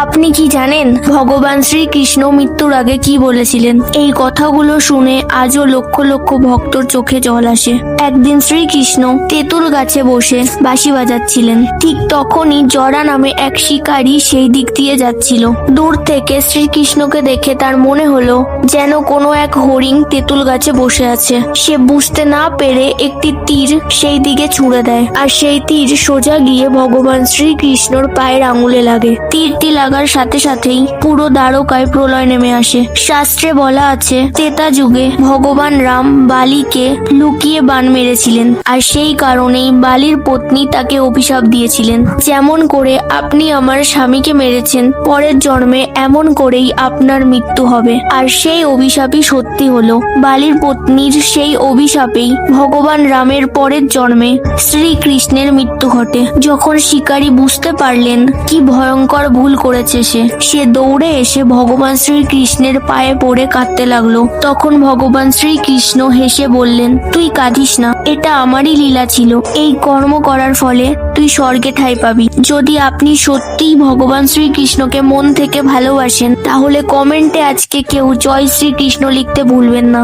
আপনি কি জানেন ভগবান শ্রীকৃষ্ণ মৃত্যুর আগে কি বলেছিলেন? এই কথাগুলো শুনে আজও লক্ষ লক্ষ ভক্তর চোখে জল আসে। একদিন শ্রীকৃষ্ণ তেঁতুল গাছে বসে বাঁশি বাজাচ্ছিলেন। ঠিক তখনই জরা নামে এক শিকারী সেই দিক দিয়ে যাচ্ছিল। দূর থেকে শ্রীকৃষ্ণকে দেখে তার মনে হলো যেন কোনো এক হরিণ তেঁতুল গাছে বসে আছে। সে বুঝতে না পেরে একটি তীর সেই দিকে ছুঁড়ে দেয়, আর সেই তীর সোজা গিয়ে ভগবান শ্রীকৃষ্ণর পায়ের আঙুলে লাগে। তীরটি লাগার সাথে সাথেই পুরো দ্বারকায় প্রলয় নেমে আসে। শাস্ত্রে বলা আছে, ত্রেতা যুগে ভগবান রাম বালিকে লুকিয়ে বান মেরেছিলেন, আর সেই কারণেই বালির পত্নী তাকে অভিশাপ দিয়েছিলেন, যেমন করে আপনি আমার স্বামীকে মেরেছেন, পরের জন্মে এমন করেই আপনার মৃত্যু হবে। আর সেই অভিশাপই সত্যি হলো। বালির পত্নীর সেই অভিশাপেই ভগবান রামের পরের জন্মে শ্রীকৃষ্ণের মৃত্যু ঘটে। যখন শিকারী বুঝতে পারলেন কি ভয়ঙ্কর ভুল করেছে সে দৌড়ে এসে ভগবান শ্রীকৃষ্ণের পায়ে পড়ে কাঁদতে লাগলো। তখন ভগবান শ্রীকৃষ্ণ হেসে বললেন, তুই কাঁদিস না, এটা আমারই লীলা ছিল। এই কর্ম করার ফলে তুই স্বর্গে ঠাঁই পাবি। যদি আপনি সত্যিই ভগবান শ্রীকৃষ্ণকে মন থেকে ভালোবাসেন, তাহলে কমেন্টে আজকে কেউ জয় শ্রীকৃষ্ণ লিখতে ভুলবেন না।